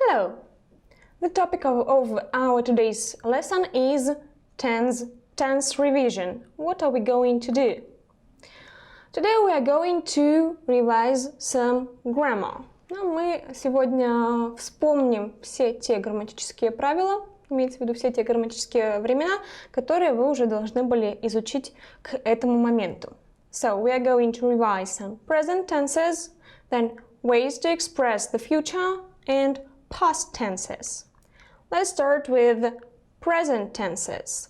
Hello! The topic of our today's lesson is tense revision. What are we going to do? Today we are going to revise some grammar. Мы сегодня вспомним все те грамматические правила, имеется в виду все те грамматические времена, которые вы уже должны были изучить к этому моменту. So we are going to revise some present tenses, then ways to express the future and past tenses. Let's start with present tenses.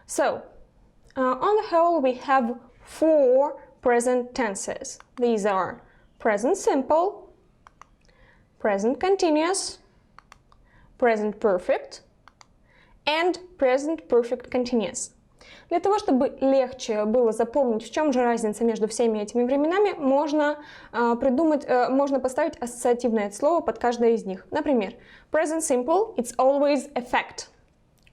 So, on the whole, we have 4 present tenses. These are present simple, present continuous, present perfect and present perfect continuous. Для того, чтобы легче было запомнить, в чем же разница между всеми этими временами, можно поставить ассоциативное слово под каждое из них. Например, present simple, it's always a fact.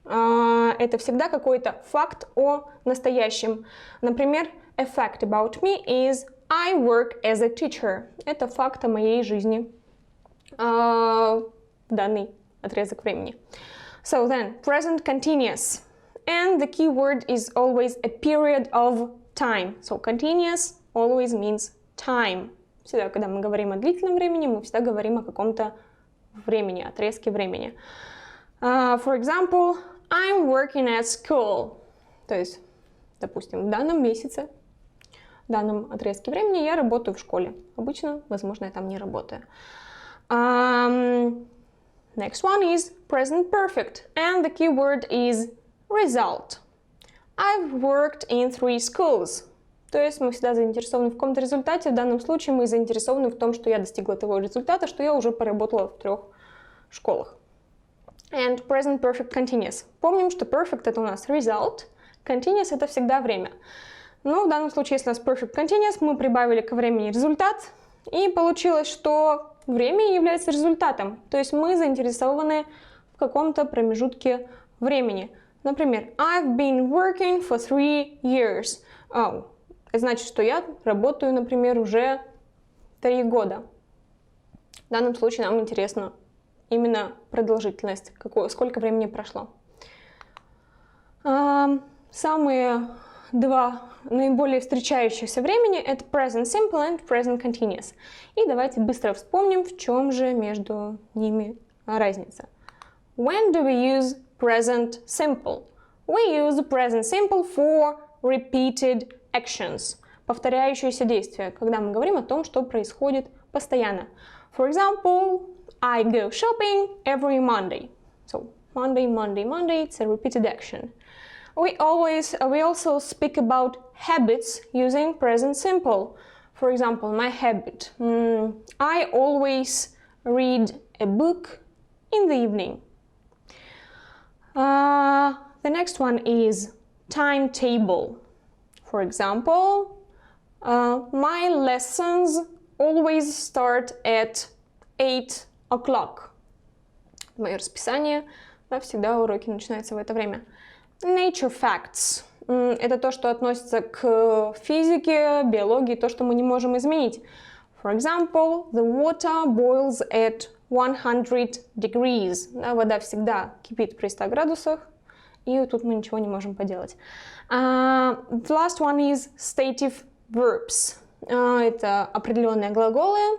Это всегда какой-то факт о настоящем. Например, a fact about me is I work as a teacher. Это факт о моей жизни в данный отрезок времени. So then, present continuous. And the key word is always a period of time. So continuous always means time. Всегда, когда мы говорим о длительном времени, мы всегда говорим о каком-то времени, отрезке времени. For example, I'm working at school. То есть, допустим, в данном месяце, в данном отрезке времени я работаю в школе. Обычно, возможно, я там не работаю. Next one is present perfect. And the key word is result. I've worked in 3 schools. То есть мы всегда заинтересованы в каком-то результате. В данном случае мы заинтересованы в том, что я достигла того результата, что я уже поработала в 3 школах. And present perfect continuous. Помним, что perfect это у нас result, continuous это всегда время. Но в данном случае, если у нас perfect continuous, мы прибавили к времени результат, и получилось, что время является результатом. То есть мы заинтересованы в каком-то промежутке времени. Например, I've been working for 3 years. Это значит, что я работаю, например, уже 3 года. В данном случае нам интересно именно продолжительность, сколько времени прошло. Самые 2 наиболее встречающихся времени это present simple and present continuous. И давайте быстро вспомним, в чем же между ними разница. When do we use present simple? We use present simple for repeated actions. Повторяющиеся действия, когда мы говорим о том, что происходит постоянно. For example, I go shopping every Monday. So, Monday, Monday, Monday, it's a repeated action. We also speak about habits using present simple. For example, my habit. I always read a book in the evening. The next one is timetable. For example, my lessons always start at 8 o'clock. Мое расписание, всегда уроки начинаются в это время. Nature facts. Это то, что относится к физике, биологии, то, что мы не можем изменить. For example, the water boils at 100 degrees. Вода всегда кипит при 100 градусах, и тут мы ничего не можем поделать. The last one is stative verbs. Это определенные глаголы,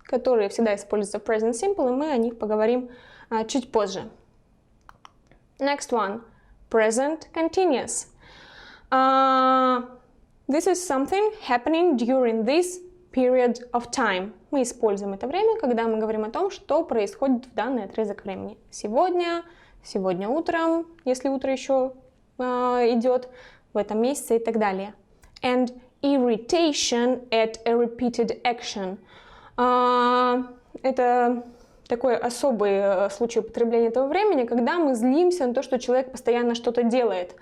которые всегда используются в present simple, и мы о них поговорим чуть позже. Next one, present continuous. This is something happening during this period of time. Мы используем это время, когда мы говорим о том, что происходит в данный отрезок времени. Сегодня, сегодня утром, если утро еще идет, в этом месяце и так далее. And irritation at a repeated action. Это такой особый случай употребления этого времени, когда мы злимся на то, что человек постоянно что-то делает.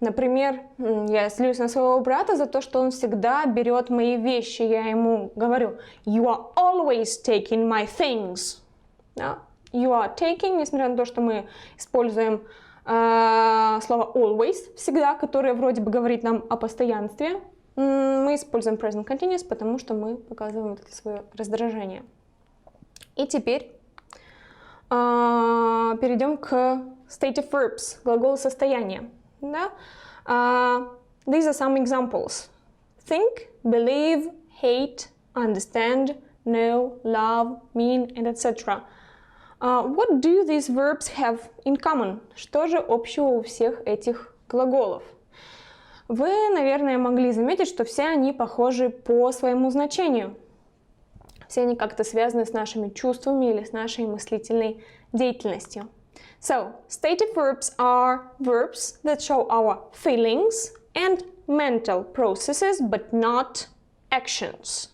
Например, я злюсь на своего брата за то, что он всегда берет мои вещи. Я ему говорю, you are always taking my things. Да? You are taking, несмотря на то, что мы используем слово always, всегда, которое вроде бы говорит нам о постоянстве, мы используем present continuous, потому что мы показываем это свое раздражение. И теперь перейдем к Stative verbs, глаголы состояния. Да? These are some examples. Think, believe, hate, understand, know, love, mean, and etc. What do these verbs have in common? Что же общего у всех этих глаголов? Вы, наверное, могли заметить, что все они похожи по своему значению. Все они как-то связаны с нашими чувствами или с нашей мыслительной деятельностью. So, stative verbs are verbs that show our feelings and mental processes, but not actions.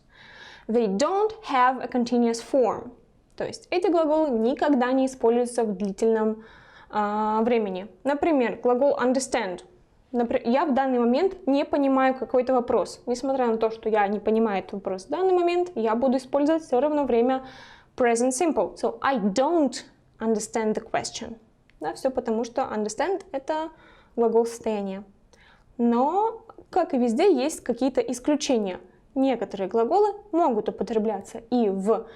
They don't have a continuous form. То есть эти глаголы никогда не используются в длительном времени. Например, глагол understand. Я в данный момент не понимаю какой-то вопрос. Несмотря на то, что я не понимаю этот вопрос в данный момент, я буду использовать все равно время present simple. So, I don't understand the question. Да, все потому, что understand — это глагол состояния. Но, как и везде, есть какие-то исключения. Некоторые глаголы могут употребляться и в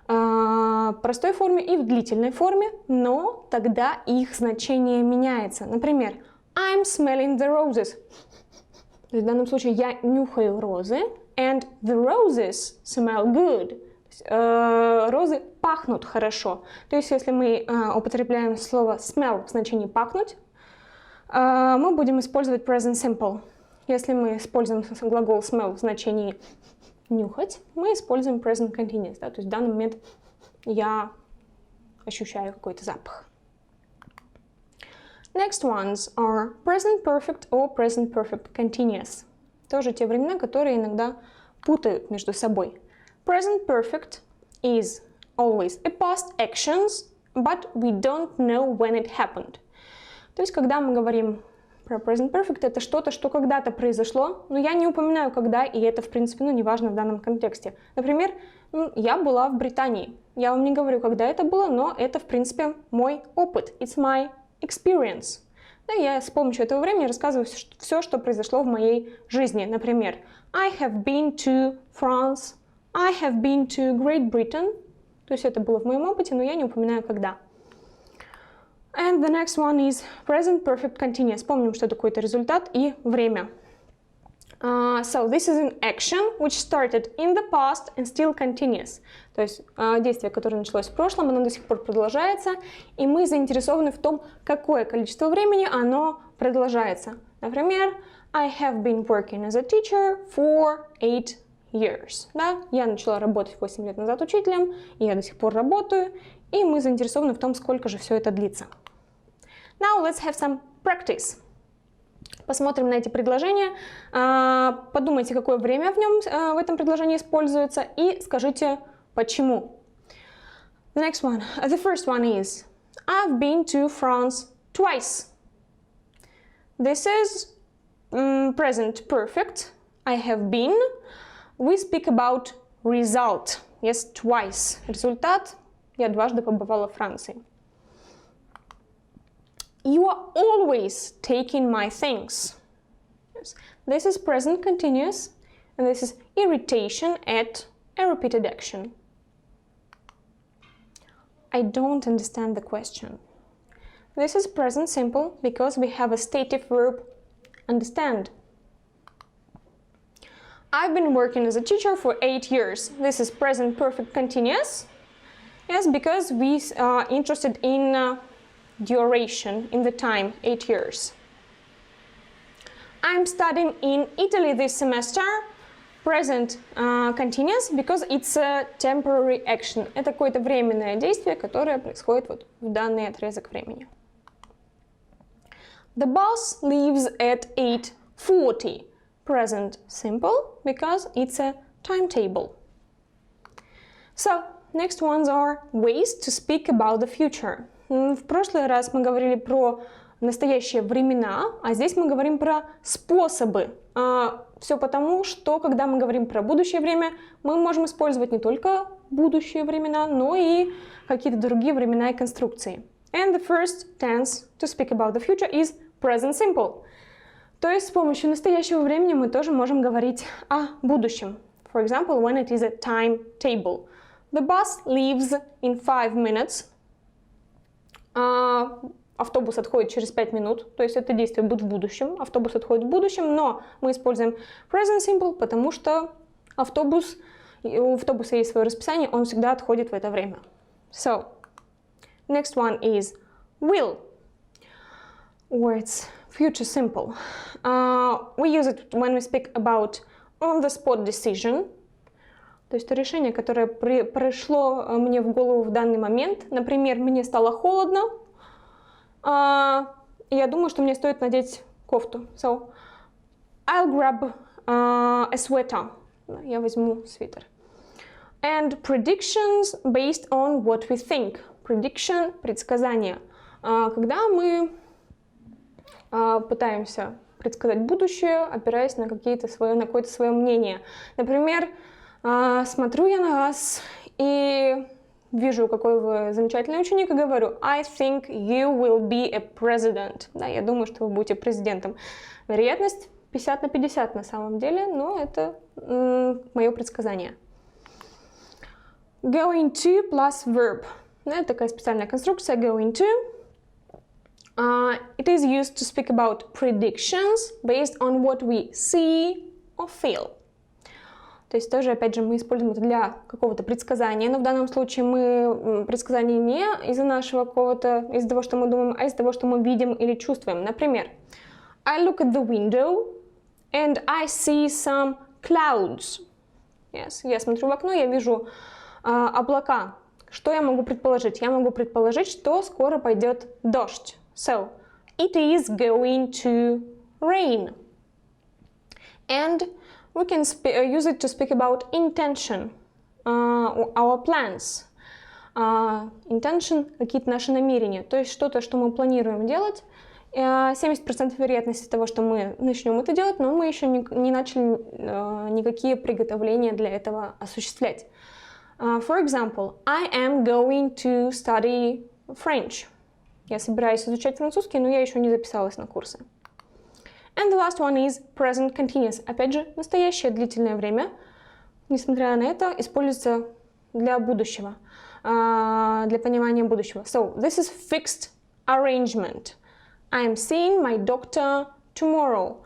простой форме, и в длительной форме, но тогда их значение меняется. Например, I'm smelling the roses. То есть в данном случае я нюхаю розы, and the roses smell good. Розы пахнут хорошо. То есть если мы употребляем слово smell в значении пахнуть, мы будем использовать present simple. Если мы используем глагол smell в значении нюхать, мы используем present continuous. Да? То есть в данный момент я ощущаю какой-то запах. Next ones are present perfect or present perfect continuous. Тоже те времена, которые иногда путают между собой. Present perfect is always a past actions, but we don't know when it happened. То есть, когда мы говорим про present perfect, это что-то, что когда-то произошло, но я не упоминаю когда, и это, в принципе, не важно в данном контексте. Например, я была в Британии. Я вам не говорю, когда это было, но это, в принципе, мой опыт. It's my experience. Да, я с помощью этого времени рассказываю все, что произошло в моей жизни. Например, I have been to France, I have been to Great Britain. То есть это было в моем опыте, но я не упоминаю когда. And the next one is present perfect continuous. Помним, что такое это результат и время. So this is an action which started in the past and still continues. То есть действие, которое началось в прошлом, оно до сих пор продолжается, и мы заинтересованы в том, какое количество времени оно продолжается. Например, I have been working as a teacher for 8 years. Да? Я начала работать 8 лет назад учителем, и я до сих пор работаю, и мы заинтересованы в том, сколько же все это длится. Now let's have some practice. Посмотрим на эти предложения, подумайте, какое время в этом предложении используется, и скажите, почему. The next one, the first one is, I've been to France twice. This is present perfect. I have been. We speak about result. Yes, twice. Результат. Я дважды побывала в Франции. You are always taking my things. Yes. This is present continuous, and this is irritation at a repeated action. I don't understand the question. This is present simple because we have a stative verb understand. I've been working as a teacher for 8 years. This is present perfect continuous. Yes, because we are interested in duration, in the time, 8 years. I'm studying in Italy this semester. Present continuous, because it's a temporary action. Это какое-то временное действие, которое происходит вот в данный отрезок времени. The bus leaves at 8:40. Present simple, because it's a timetable. So, next ones are ways to speak about the future. В прошлый раз мы говорили про настоящие времена, а здесь мы говорим про способы. Все потому, что когда мы говорим про будущее время, мы можем использовать не только будущие времена, но и какие-то другие времена и конструкции. And the first tense to speak about the future is present simple. То есть с помощью настоящего времени мы тоже можем говорить о будущем. For example, when it is a timetable. The bus leaves in 5 minutes. Автобус отходит через 5 минут, то есть это действие будет в будущем. Автобус отходит в будущем, но мы используем present simple, потому что у автобуса есть свое расписание, он всегда отходит в это время. So, next one is will, or it's future simple. We use it when we speak about on-the-spot decision. То есть это решение, которое пришло мне в голову в данный момент. Например, мне стало холодно, и я думаю, что мне стоит надеть кофту. So, I'll grab a sweater. Я возьму свитер. And predictions based on what we think. Prediction – предсказание. Когда мы пытаемся предсказать будущее, опираясь на какое-то свое мнение. Например, смотрю я на вас и вижу, какой вы замечательный ученик, и говорю: I think you will be a president. Да, я думаю, что вы будете президентом. Вероятность 50 на 50 на самом деле, но это мое предсказание. Going to plus verb. Это такая специальная конструкция. Going to. It is used to speak about predictions based on what we see or feel. То есть тоже, опять же, мы используем это для какого-то предсказания, но в данном случае мы предсказание не из-за нашего какого-то, из-за того, что мы думаем, а из-за того, что мы видим или чувствуем. Например, I look at the window and I see some clouds. Yes. Я смотрю в окно, я вижу облака. Что я могу предположить? Я могу предположить, что скоро пойдет дождь. So, it is going to rain. And we can use it to speak about intention, our plans. Intention – какие-то наши намерения, то есть что-то, что мы планируем делать. 70% вероятности того, что мы начнем это делать, но мы еще не начали никакие приготовления для этого осуществлять. For example, I am going to study French. Я собираюсь изучать французский, но я еще не записалась на курсы. And the last one is present continuous. Опять же, настоящее длительное время, несмотря на это, используется для будущего, для понимания будущего. So, this is fixed arrangement. I am seeing my doctor tomorrow.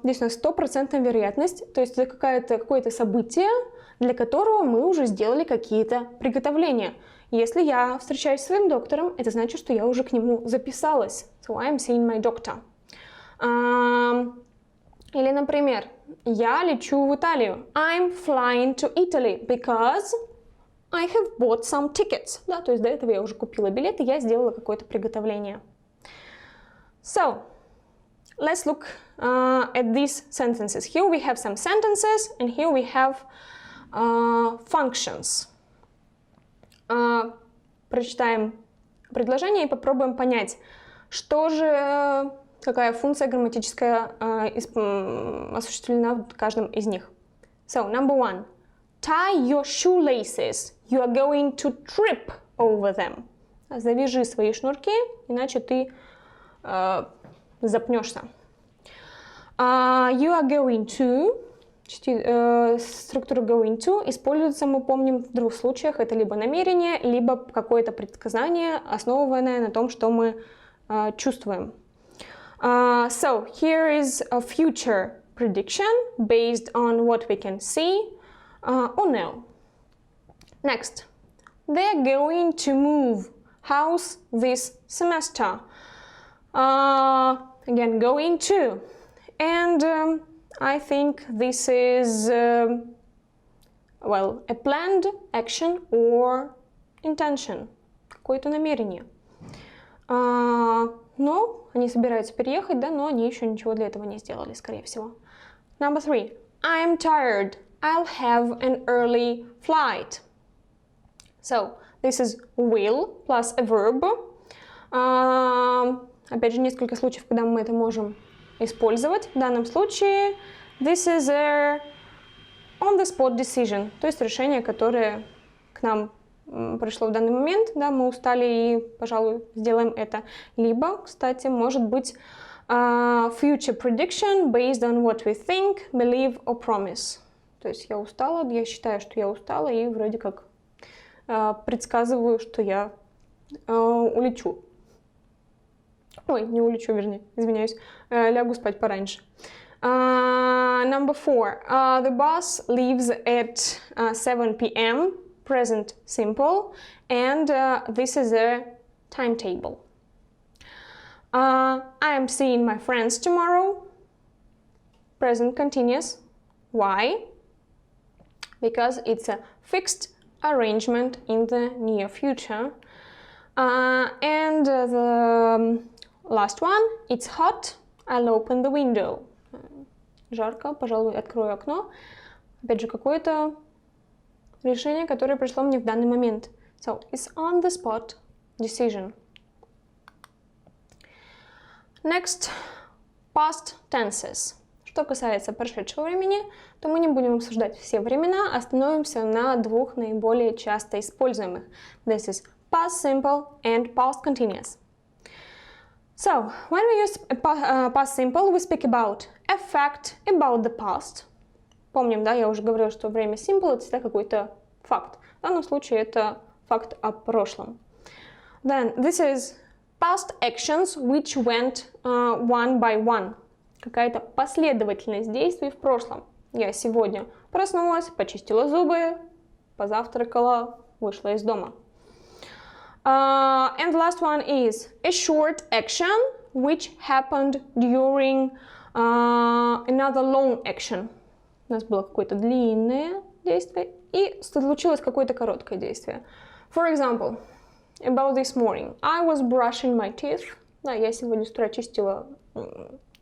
Здесь у нас 100% вероятность, то есть это какое-то событие, для которого мы уже сделали какие-то приготовления. Если я встречаюсь с своим доктором, это значит, что я уже к нему записалась. So, I am seeing my doctor. Или, например, я лечу в Италию. I'm flying to Italy because I have bought some tickets. Да, то есть до этого я уже купила билеты, я сделала какое-то приготовление. So, let's look at these sentences. Here we have some sentences, and here we have functions. Прочитаем предложение и попробуем понять, какая функция грамматическая осуществлена в каждом из них. So, number one. Tie your shoelaces. You are going to trip over them. Завяжи свои шнурки, иначе ты запнешься. You are going to. Структура going to используется, мы помним, в двух случаях. Это либо намерение, либо какое-то предсказание, основанное на том, что мы чувствуем. So, here is a future prediction based on what we can see or know. Next. They're going to move house this semester. Again, going to. And I think this is, well, a planned action or intention. Какое-то намерение. Но они собираются переехать, да, но они еще ничего для этого не сделали, скорее всего. Number three. I'm tired. I'll have an early flight. So, this is will plus a verb. Опять же, несколько случаев, когда мы это можем использовать. В данном случае, this is a on-the-spot decision, то есть решение, которое к нам пришло в данный момент, да, мы устали и, пожалуй, сделаем это. Либо, кстати, может быть future prediction based on what we think, believe or promise. То То есть я устала, я считаю, что я устала, и вроде как предсказываю, что я улечу. Ой, не улечу, вернее, извиняюсь, лягу спать пораньше. Number 4. The bus leaves at 7 p.m. Present simple, and this is a timetable. I am seeing my friends tomorrow. Present continuous. Why? Because it's a fixed arrangement in the near future. And the last one, it's hot, I'll open the window. Жарко, пожалуй, открою окно. Опять же, какое-то решение, которое пришло мне в данный момент. So, it's on the spot decision. Next, past tenses. Что касается прошедшего времени, то мы не будем обсуждать все времена, остановимся на двух наиболее часто используемых. This is past simple and past continuous. So, when we use past simple, we speak about a fact about the past. Помним, да, я уже говорила, что время simple это всегда какой-то факт. В данном случае это факт о прошлом. Then, this is past actions which went one by one. Какая-то последовательность действий в прошлом. Я сегодня проснулась, почистила зубы, позавтракала, вышла из дома. And the last one is a short action which happened during another long action. У нас было какое-то длинное действие и случилось какое-то короткое действие. For example, about this morning, I was brushing my teeth. Да, я сегодня с утра чистила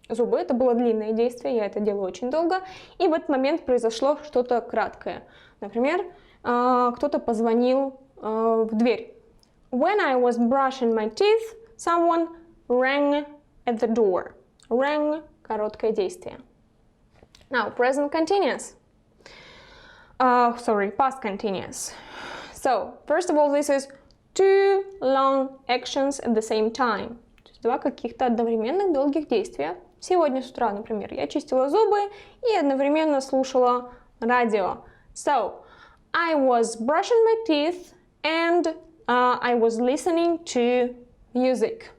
зубы, это было длинное действие, я это делаю очень долго, и в этот момент произошло что-то краткое. Например, кто-то позвонил в дверь. When I was brushing my teeth, someone rang at the door. Rang – короткое действие. Now, present continuous. Past continuous. So, first of all, this is two long actions at the same time. То есть два каких-то одновременных долгих действия. Сегодня с утра, например, я чистила зубы и одновременно слушала радио. So, I was brushing my teeth and I was listening to music.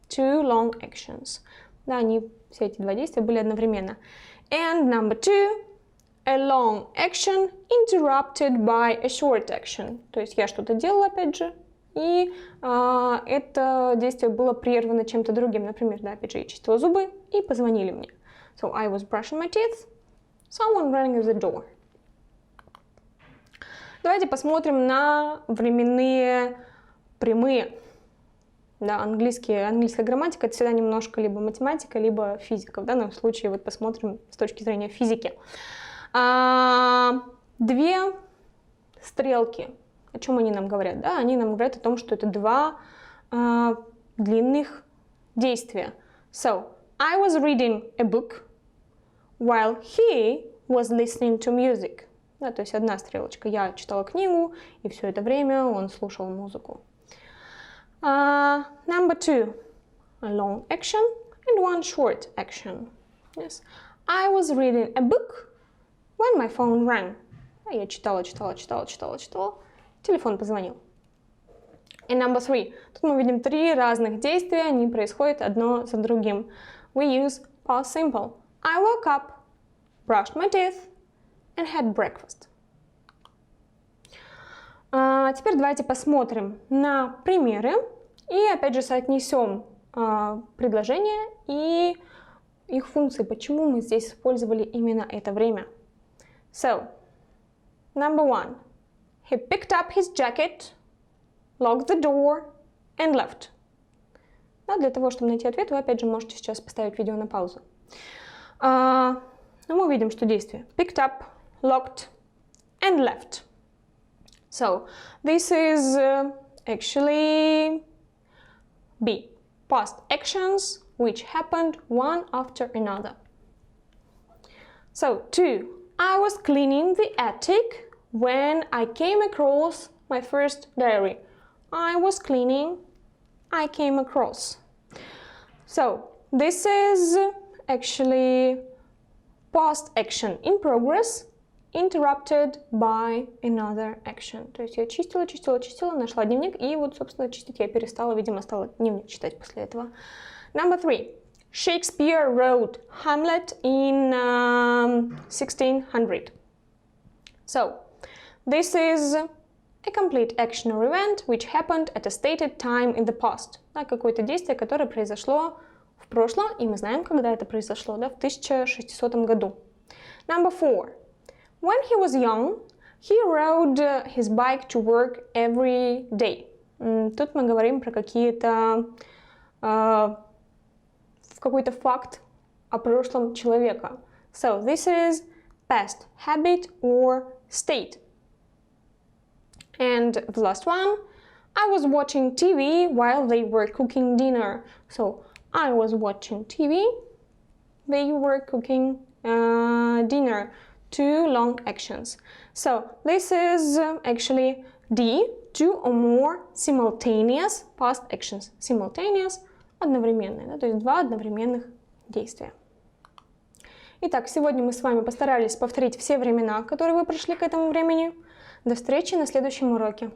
Two long actions. Да, все эти два действия были одновременно. And number 2, a long action interrupted by a short action. То есть я что-то делала, опять же, и это действие было прервано чем-то другим. Например, да, опять же, я чистила зубы и позвонили мне. So I was brushing my teeth, someone rang at the door. Давайте посмотрим на временные прямые. Да, английская грамматика это всегда немножко либо математика, либо физика. В данном случае вот посмотрим с точки зрения физики. Две стрелки. О чем они нам говорят? Да, они нам говорят о том, что это два длинных действия. So, I was reading a book while he was listening to music. Да, то есть одна стрелочка. Я читала книгу, и все это время он слушал музыку. Number 2, a long action and one short action. Yes. I was reading a book when my phone rang. Я читала. Телефон позвонил. And number 3. Тут мы видим три разных действия, они происходят одно за другим. We use past simple. I woke up, brushed my teeth, and had breakfast. Теперь давайте посмотрим на примеры и опять же соотнесем предложения и их функции, почему мы здесь использовали именно это время. So, number 1. He picked up his jacket, locked the door and left. Да, для того, чтобы найти ответ, вы опять же можете сейчас поставить видео на паузу. Но мы видим, что действие picked up, locked and left. So, this is actually B. Past actions which happened one after another. So, 2. I was cleaning the attic when I came across my first diary. I was cleaning, I came across. So, this is actually past action in progress interrupted by another action. То есть я чистила, нашла дневник, и вот, собственно, чистить я перестала, видимо, стала дневник читать после этого. Number 3. Shakespeare wrote Hamlet in 1600. So, this is a complete action or event which happened at a stated time in the past. Да, какое-то действие, которое произошло в прошлом, и мы знаем, когда это произошло, да, в 1600 году. Number 4. When he was young, he rode his bike to work every day. Тут мы говорим про какие-то какой-то факт о прошлом человека. So this is past habit or state. And the last one, I was watching TV while they were cooking dinner. So I was watching TV, they were cooking dinner. Two long actions. So this is actually D, two or more simultaneous past actions. Simultaneous одновременные, да, то есть два одновременных действия. Итак, сегодня мы с вами постарались повторить все времена, которые вы прошли к этому времени. До встречи на следующем уроке.